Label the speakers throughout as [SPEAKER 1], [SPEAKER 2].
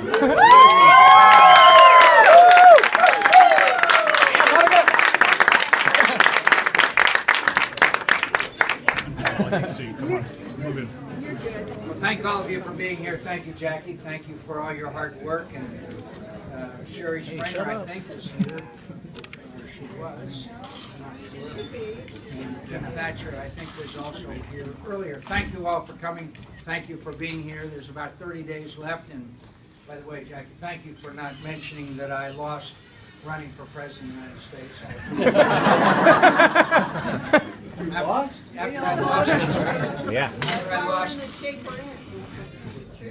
[SPEAKER 1] Well, thank all of you for being here. Thank you, Jackie. Thank you for all your hard work. And Sherry Springer, I think, was here. Or she was. And Kim Thatcher, I think, was also here earlier. Thank you all for coming. Thank you for being here. There's about 30 days left. And by the way, Jackie, thank you for not mentioning that I lost running for President of the United States.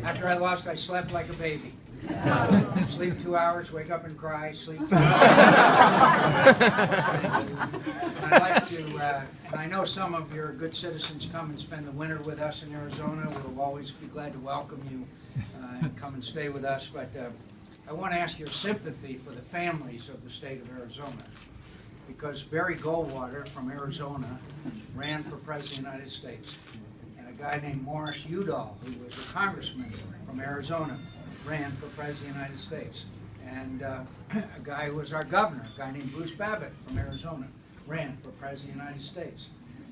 [SPEAKER 1] After I lost, I slept like a baby. Sleep 2 hours, wake up and cry, sleep 2 hours. And I'd like to, and I know some of your good citizens come and spend the winter with us in Arizona. We'll always be glad to welcome you and come and stay with us. But I want to ask your sympathy for the families of the state of Arizona. Because Barry Goldwater from Arizona ran for President of the United States. And a guy named Morris Udall, who was a congressman from Arizona, ran for President of the United States. And a guy who was our governor, a guy named Bruce Babbitt from Arizona, ran for President of the United States.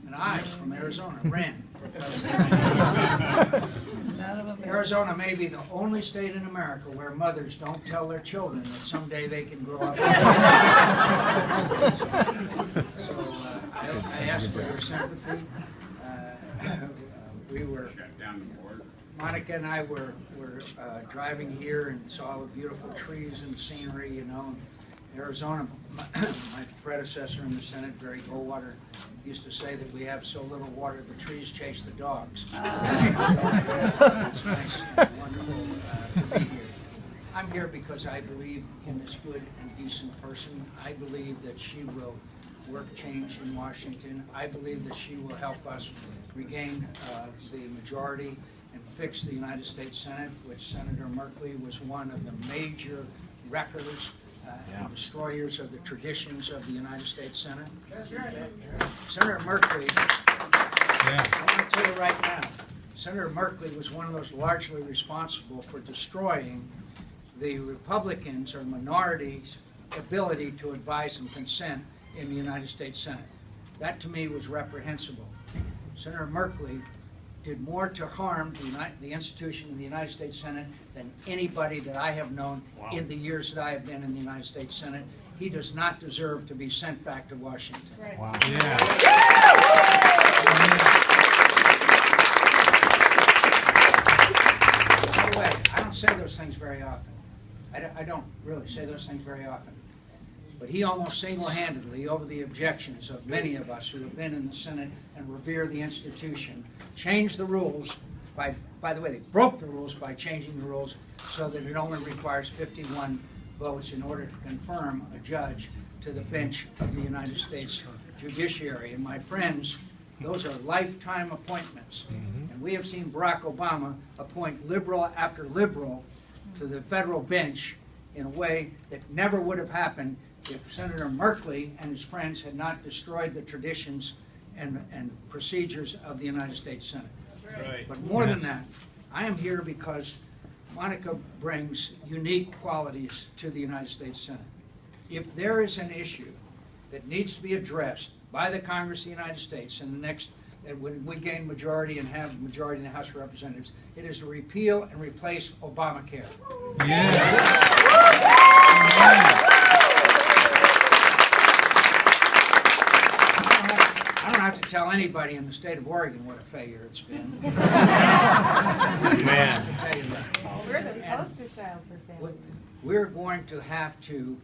[SPEAKER 1] And I, from Arizona, ran for President of the United States. Arizona may be the only state in America where mothers don't tell their children that someday they can grow up. So I ask for your sympathy. Monica and I were driving here and saw all the beautiful trees and scenery, you know. Arizona, my predecessor in the Senate, Barry Goldwater, used to say that we have so little water the trees chase the dogs. It's nice and wonderful to be here. I'm here because I believe in this good and decent person. I believe that she will work change in Washington. I believe that she will help us regain the majority and fix the United States Senate, which Senator Merkley was one of the major wreckers and destroyers of the traditions of the United States Senate. Senator Merkley, I want to tell you right now, Senator Merkley was one of those largely responsible for destroying the Republicans or minorities' ability to advise and consent in the United States Senate. That to me was reprehensible. Senator Merkley did more to harm the institution of the United States Senate than anybody that I have known in the years that I have been in the United States Senate. He does not deserve to be sent back to Washington.
[SPEAKER 2] Right.
[SPEAKER 3] Wow.
[SPEAKER 1] Yeah. By the way, I don't say those things very often. I don't really say those things very often. But he almost single-handedly, over the objections of many of us who have been in the Senate and revere the institution, changed the rules by the way, they broke the rules by changing the rules so that it only requires 51 votes in order to confirm a judge to the bench of the United States judiciary. And my friends, those are lifetime appointments. And we have seen Barack Obama appoint liberal after liberal to the federal bench in a way that never would have happened if Senator Merkley and his friends had not destroyed the traditions and procedures of the United States Senate.
[SPEAKER 3] Right.
[SPEAKER 1] But more than that, I am here because Monica brings unique qualities to the United States Senate. If there is an issue that needs to be addressed by the Congress of the United States in the next, when we gain majority and have majority in the House of Representatives, it is to repeal and replace Obamacare. I don't have to tell anybody in the state of Oregon what a failure it's been. I have to tell you that.
[SPEAKER 2] We're the poster child for failure.
[SPEAKER 1] We're going to have to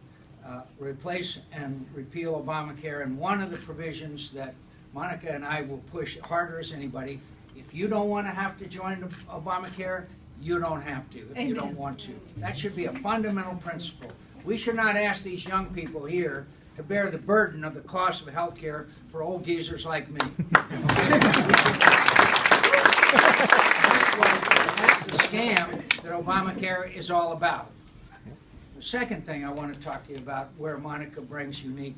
[SPEAKER 1] replace and repeal Obamacare, and one of the provisions that Monica and I will push harder as anybody, if you don't want to have to join Obamacare, you don't have to if you don't want to. That should be a fundamental principle. We should not ask these young people here to bear the burden of the cost of health care for old geezers like me. That's the scam that Obamacare is all about. The second thing I want to talk to you about, where Monica brings unique,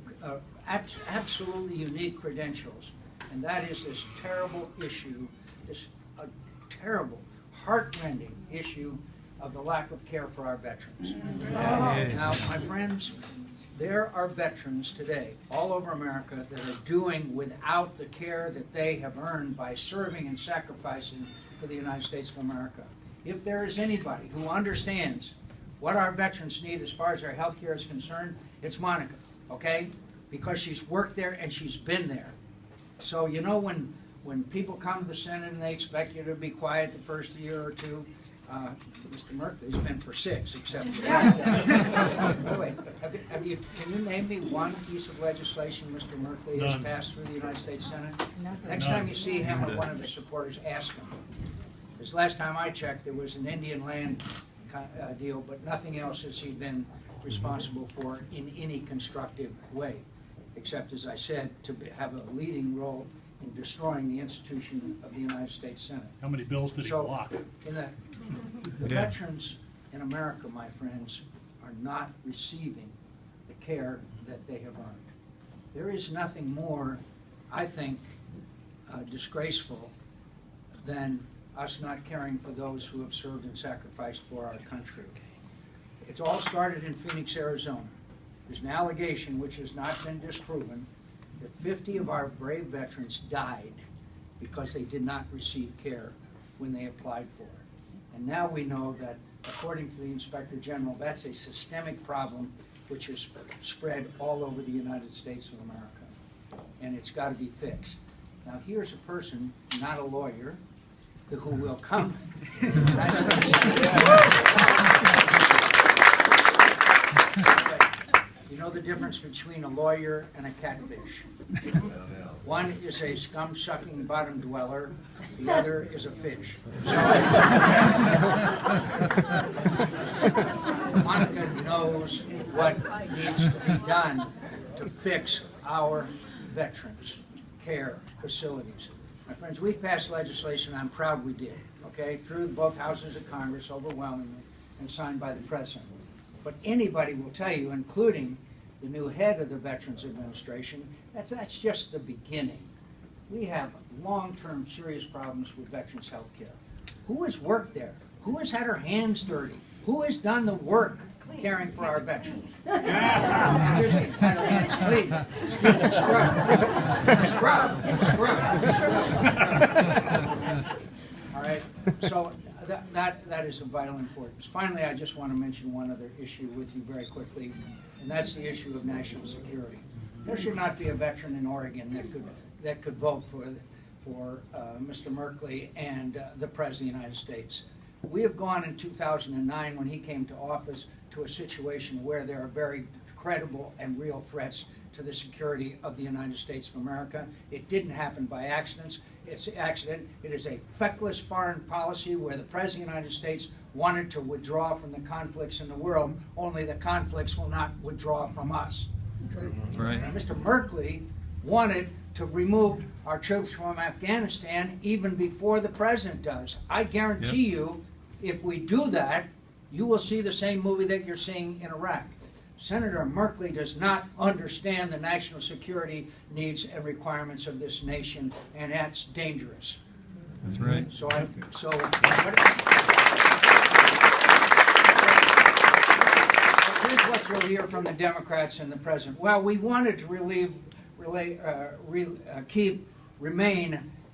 [SPEAKER 1] absolutely unique credentials, and that is this terrible issue, this terrible, heartrending issue of the lack of care for our veterans. Now, my friends, there are veterans today all over America that are doing without the care that they have earned by serving and sacrificing for the United States of America. If there is anybody who understands what our veterans need as far as their health care is concerned, it's Monica, okay? Because she's worked there and she's been there. So, you know, when people come to the Senate and they expect you to be quiet the first year or two, Mr. Merkley's been for 6, except for that. Wait, can you name me one piece of legislation Mr. Merkley has passed through the United States Senate?
[SPEAKER 2] Nothing.
[SPEAKER 1] Next time you see him or one of his supporters, ask him. This last time I checked, there was an Indian land deal, but nothing else has he been responsible for in any constructive way, except, as I said, to have a leading role in destroying the institution of the United States Senate.
[SPEAKER 3] How many bills did he block?
[SPEAKER 1] The veterans in America, my friends, are not receiving the care that they have earned. There is nothing more, I think, disgraceful than us not caring for those who have served and sacrificed for our country. It's all started in Phoenix, Arizona. There's an allegation, which has not been disproven, that 50 of our brave veterans died because they did not receive care when they applied for it. And now we know that, according to the Inspector General, that's a systemic problem which is spread all over the United States of America. And it's got to be fixed. Now, here's a person, not a lawyer, who will come. You know the difference between a lawyer and a catfish? One is a scum-sucking bottom dweller, the other is a fish. So, Monica knows what needs to be done to fix our veterans' care facilities. My friends, we passed legislation, I'm proud we did, okay, through both houses of Congress overwhelmingly and signed by the President. But anybody will tell you, including the new head of the Veterans Administration, that's just the beginning. We have long-term serious problems with veterans' health care. Who has worked there? Who has had her hands dirty? Who has done the work caring for our veterans? Excuse me, had her hands clean. Excuse me, scrub. All right, so that is of vital importance. Finally, I just want to mention one other issue with you very quickly, and that's the issue of national security. There should not be a veteran in Oregon that could vote for Mr. Merkley and the President of the United States. We have gone in 2009, when he came to office, to a situation where there are very credible and real threats to the security of the United States of America. It didn't happen by accident. It's an accident. It is a feckless foreign policy where the President of the United States wanted to withdraw from the conflicts in the world, only the conflicts will not withdraw from us.
[SPEAKER 4] That's right.
[SPEAKER 1] And Mr. Merkley wanted to remove our troops from Afghanistan even before the President does. I guarantee you, if we do that, you will see the same movie that you're seeing in Iraq. Senator Merkley does not understand the national security needs and requirements of this nation, and that's dangerous.
[SPEAKER 4] That's right.
[SPEAKER 1] Here's what you'll hear from the Democrats and the President. Well, we wanted to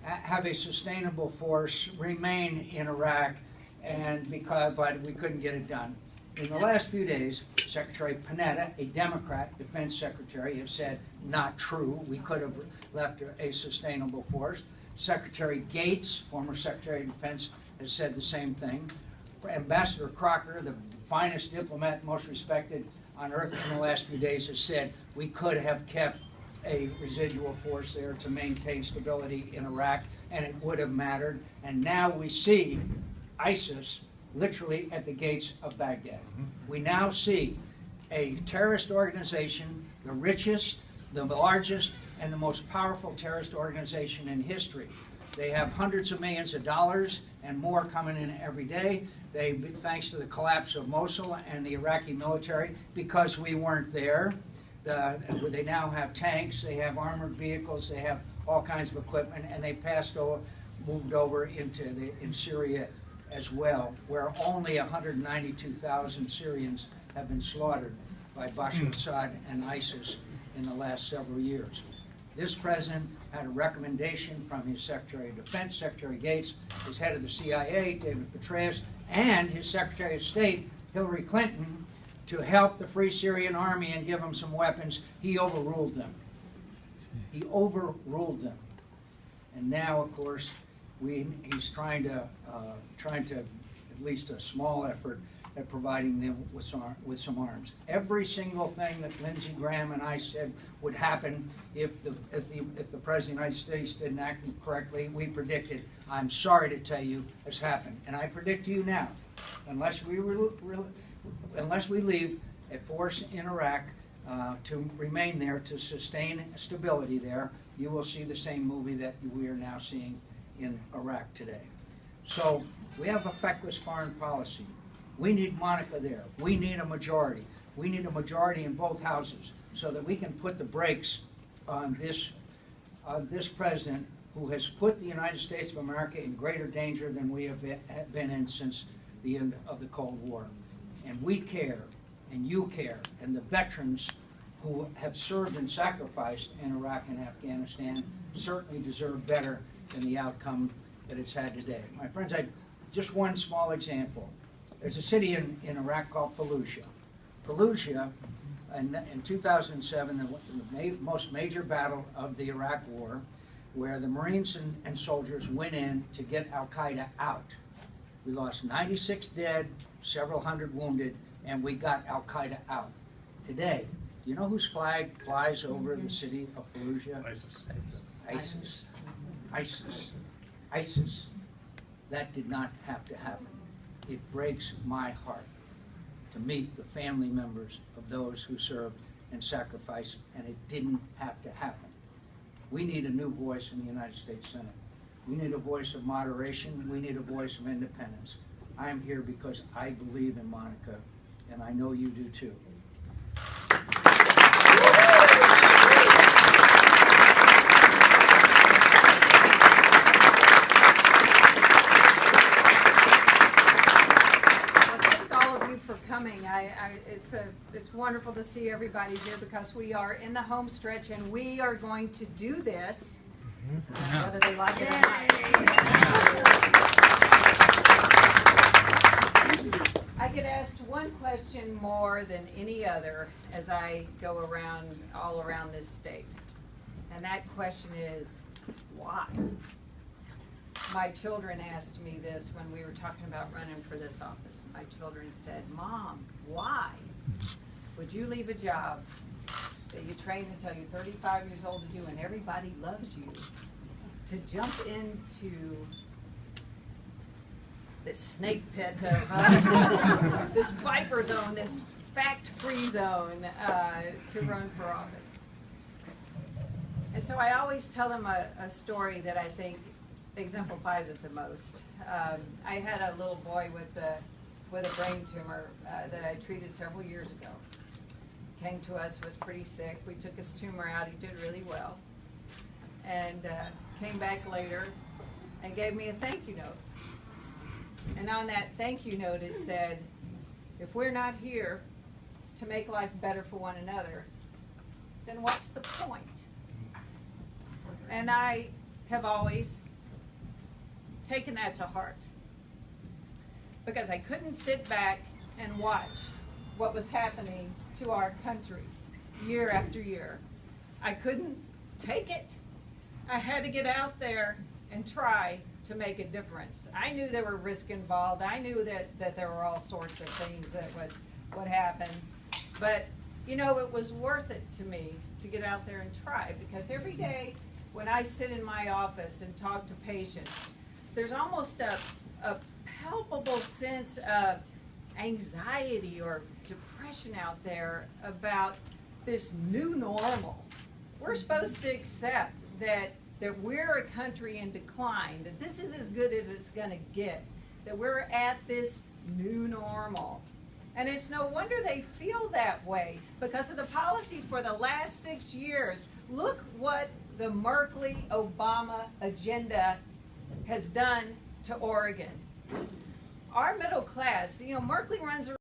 [SPEAKER 1] have a sustainable force, remain in Iraq, but we couldn't get it done. In the last few days, Secretary Panetta, a Democrat defense secretary, has said, not true. We could have left a sustainable force. Secretary Gates, former Secretary of Defense, has said the same thing. Ambassador Crocker, the finest diplomat, most respected on earth in the last few days, has said we could have kept a residual force there to maintain stability in Iraq, and it would have mattered. And now we see ISIS literally at the gates of Baghdad. We now see a terrorist organization, the richest, the largest, and the most powerful terrorist organization in history. They have hundreds of millions of dollars and more coming in every day. Thanks to the collapse of Mosul and the Iraqi military, because we weren't there, they now have tanks, they have armored vehicles, they have all kinds of equipment, and they moved over in Syria as well, where only 192,000 Syrians have been slaughtered by Bashar Assad and ISIS in the last several years. This president had a recommendation from his Secretary of Defense, Secretary Gates, his head of the CIA, David Petraeus, and his Secretary of State, Hillary Clinton, to help the Free Syrian Army and give them some weapons. He overruled them. He overruled them. And now, of course, he's trying to at least a small effort at providing them with some arms. Every single thing that Lindsey Graham and I said would happen if the President of the United States didn't act correctly, we predicted. I'm sorry to tell you, has happened, and I predict to you now, unless we leave a force in Iraq to remain there to sustain stability there, you will see the same movie that we are now seeing in Iraq today. So we have a feckless foreign policy. We need Monica there. We need a majority. We need a majority in both houses so that we can put the brakes on this president who has put the United States of America in greater danger than we have been in since the end of the Cold War. And we care, and you care, and the veterans who have served and sacrificed in Iraq and Afghanistan certainly deserve better than the outcome that it's had today. My friends, just one small example. There's a city in Iraq called Fallujah. Fallujah, in 2007, the most major battle of the Iraq War, where the Marines and soldiers went in to get al-Qaeda out. We lost 96 dead, several hundred wounded, and we got al-Qaeda out. Today, do you know whose flag flies over the city of Fallujah?
[SPEAKER 3] ISIS.
[SPEAKER 1] ISIS. ISIS. ISIS. That did not have to happen. It breaks my heart to meet the family members of those who served and sacrificed, and it didn't have to happen. We need a new voice in the United States Senate. We need a voice of moderation. We need a voice of independence. I am here because I believe in Monica, and I know you do too.
[SPEAKER 2] It's wonderful to see everybody here because we are in the home stretch and we are going to do this, whether they like it or not. I get asked one question more than any other as I go around, all around this state. And that question is, why? My children asked me this when we were talking about running for this office. My children said, Mom, why would you leave a job that you trained until you're 35 years old to do and everybody loves you to jump into this snake pit of this viper zone, this fact-free zone to run for office? And so I always tell them a story that I think exemplifies it the most. I had a little boy with a brain tumor that I treated several years ago. Came to us, was pretty sick. We took his tumor out. He did really well. And came back later and gave me a thank you note. And on that thank you note it said, if we're not here to make life better for one another, then what's the point? And I have always taken that to heart because I couldn't sit back and watch what was happening to our country year after year. I couldn't take it. I had to get out there and try to make a difference. I knew there were risks involved. I knew that there were all sorts of things that would happen. But, you know, it was worth it to me to get out there and try because every day when I sit in my office and talk to patients, there's almost a palpable sense of anxiety or depression out there about this new normal. We're supposed to accept that we're a country in decline, that this is as good as it's going to get, that we're at this new normal. And it's no wonder they feel that way because of the policies for the last 6 years. Look what the Merkley-Obama agenda has done to Oregon. our middle class, you know, Markley runs